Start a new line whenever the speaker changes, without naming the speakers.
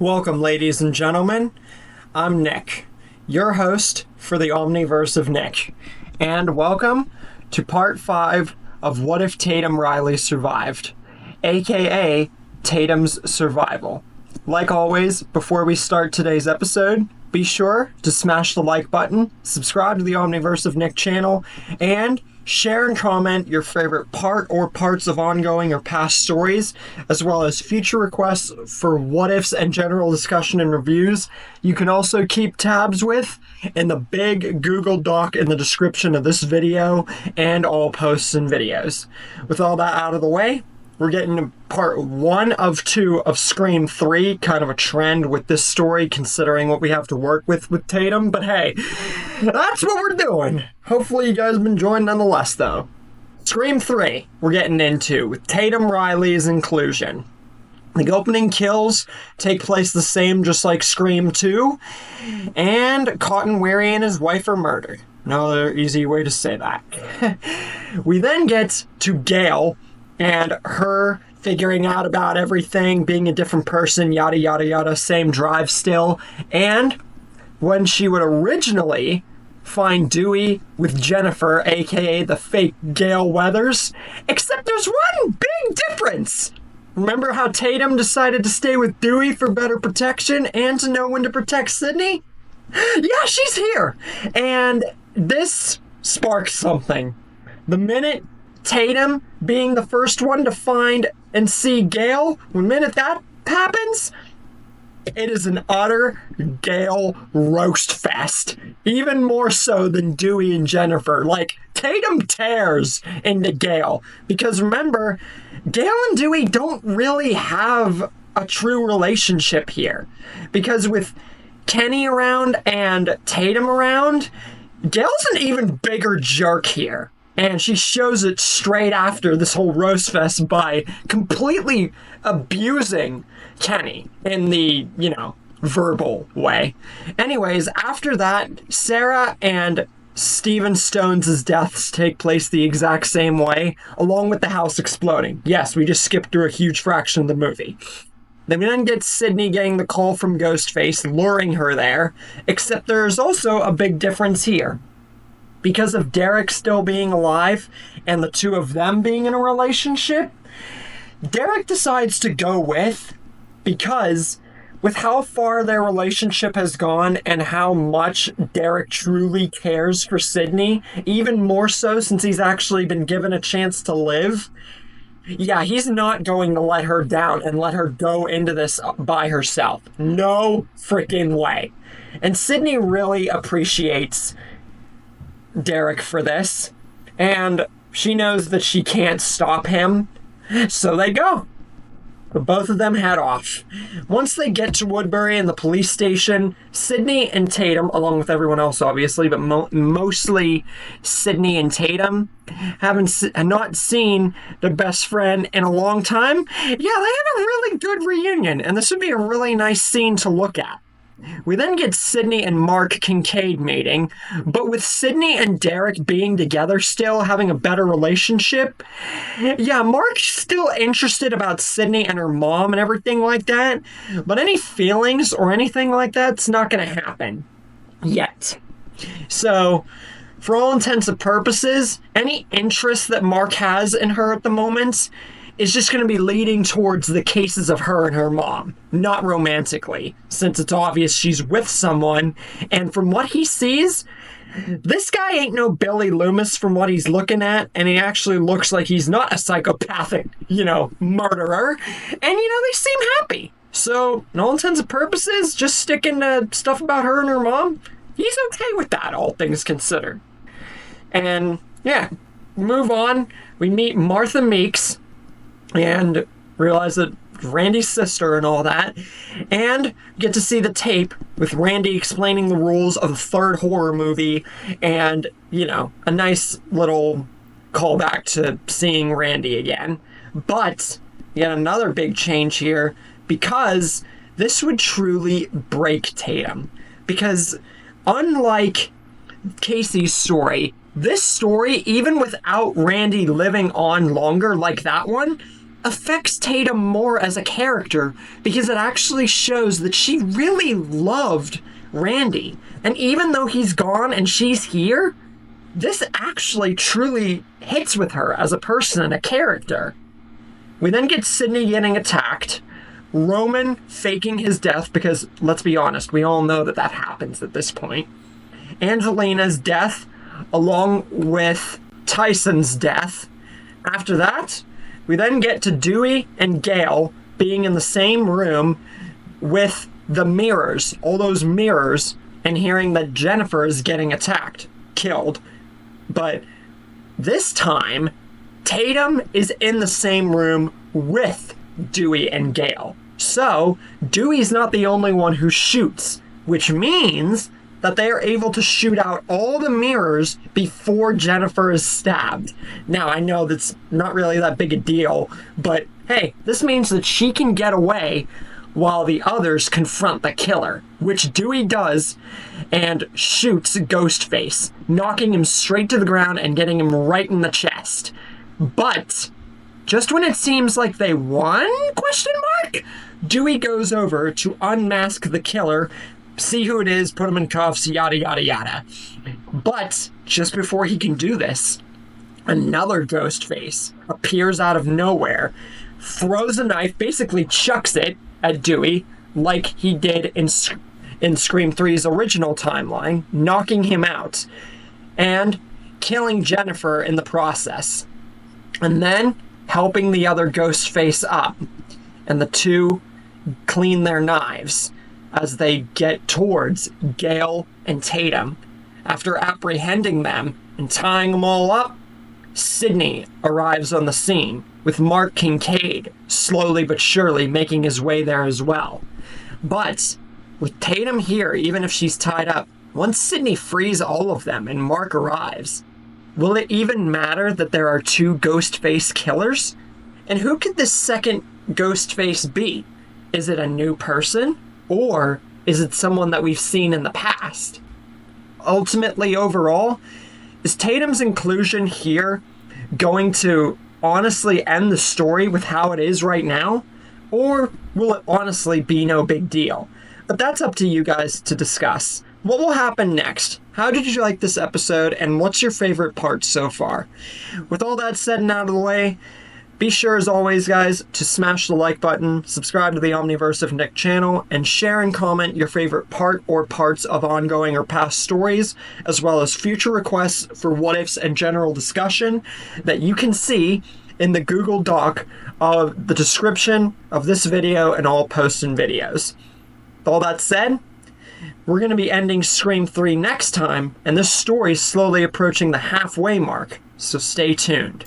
Welcome, ladies and gentlemen. I'm Nick, your host for the Omniverse of Nick, and welcome to part 5 of What If Tatum Riley Survived, aka Tatum's Survival. Like always, before we start today's episode, be sure to smash the like button, subscribe to the Omniverse of Nick channel, and share and comment your favorite part or parts of ongoing or past stories, as well as future requests for what-ifs and general discussion and reviews. You can also keep tabs with in the big Google Doc in the description of this video and all posts and videos. With all that out of the way, we're getting to part 1 of 2 of Scream 3, kind of a trend with this story considering what we have to work with Tatum, but hey, that's what we're doing. Hopefully you guys have been enjoying nonetheless though. Scream 3, we're getting into with Tatum Riley's inclusion. The opening kills take place the same just like Scream 2, and Cotton Weary and his wife are murdered. No other easy way to say that. We then get to Gail and her figuring out about everything, being a different person, yada yada yada, same drive still. And when she would originally find Dewey with Jennifer, aka the fake Gail Weathers, except there's one big difference. Remember how Tatum decided to stay with Dewey for better protection and to know when to protect Sydney? Yeah, she's here. And this sparks something. The minute Tatum being the first one to find and see Gail, the minute that happens, it is an utter Gail roast fest. Even more so than Dewey and Jennifer. Like, Tatum tears into Gail. Because remember, Gail and Dewey don't really have a true relationship here. Because with Kenny around and Tatum around, Gail's an even bigger jerk here. And she shows it straight after this whole roast fest by completely abusing Kenny in the, verbal way. Anyways, after that, Sarah and Stephen Stone's deaths take place the exact same way, along with the house exploding. Yes, we just skipped through a huge fraction of the movie. Then we then get Sydney getting the call from Ghostface, luring her there, except there's also a big difference here. Because of Derek still being alive and the two of them being in a relationship, Derek decides to go with, because with how far their relationship has gone and how much Derek truly cares for Sydney, even more so since he's actually been given a chance to live, yeah, he's not going to let her down and let her go into this by herself. No freaking way. And Sydney really appreciates Derek for this, and she knows that she can't stop him, so they go. But both of them head off. Once they get to Woodbury and the police station, Sydney and Tatum, along with everyone else obviously, but mostly Sydney and Tatum, haven't not seen their best friend in a long time. Yeah, they have a really good reunion, and this would be a really nice scene to look at. We then get Sydney and Mark Kincaid mating, but with Sydney and Derek being together still, having a better relationship, yeah, Mark's still interested about Sydney and her mom and everything like that, but any feelings or anything like that's not going to happen yet. So, for all intents and purposes, any interest that Mark has in her at the moment is just going to be leading towards the cases of her and her mom, not romantically, since it's obvious she's with someone, and from what he sees, this guy ain't no Billy Loomis from what he's looking at, and he actually looks like he's not a psychopathic, murderer, and, they seem happy. So, in all intents and purposes, just sticking to stuff about her and her mom, he's okay with that, all things considered. And, yeah, move on. We meet Martha Meeks, and realize that Randy's sister and all that, and get to see the tape with Randy explaining the rules of the third horror movie, and, a nice little callback to seeing Randy again. But, yet another big change here, because this would truly break Tatum. Because, unlike Casey's story, this story, even without Randy living on longer like that one, affects Tatum more as a character because it actually shows that she really loved Randy. And even though he's gone and she's here, this actually truly hits with her as a person and a character. We then get Sydney getting attacked, Roman faking his death because, let's be honest, we all know that happens at this point. Angelina's death, along with Tyson's death. After that, we then get to Dewey and Gale being in the same room with the mirrors, all those mirrors, and hearing that Jennifer is getting attacked, killed. But this time, Tatum is in the same room with Dewey and Gale. So, Dewey's not the only one who shoots, which means that they are able to shoot out all the mirrors before Jennifer is stabbed. Now, I know that's not really that big a deal, but hey, this means that she can get away while the others confront the killer, which Dewey does and shoots Ghostface, knocking him straight to the ground and getting him right in the chest. But just when it seems like they won, Dewey goes over to unmask the killer, see who it is, put him in cuffs, yada yada yada. But just before he can do this, another Ghostface appears out of nowhere, throws a knife, basically chucks it at Dewey like he did in Scream 3's original timeline, knocking him out and killing Jennifer in the process, and then helping the other Ghostface up, and the two clean their knives as they get towards Gale and Tatum. After apprehending them and tying them all up, Sydney arrives on the scene, with Mark Kincaid slowly but surely making his way there as well. But with Tatum here, even if she's tied up, once Sydney frees all of them and Mark arrives, will it even matter that there are two Ghostface killers? And who could this second Ghostface be? Is it a new person? Or is it someone that we've seen in the past? Ultimately, overall, is Tatum's inclusion here going to honestly end the story with how it is right now? Or will it honestly be no big deal? But that's up to you guys to discuss. What will happen next? How did you like this episode, and what's your favorite part so far? With all that said and out of the way, be sure as always, guys, to smash the like button, subscribe to the Omniverse of Nick channel, and share and comment your favorite part or parts of ongoing or past stories, as well as future requests for what-ifs and general discussion that you can see in the Google Doc of the description of this video and all posts and videos. With all that said, we're going to be ending Scream 3 next time, and this story is slowly approaching the halfway mark, so stay tuned.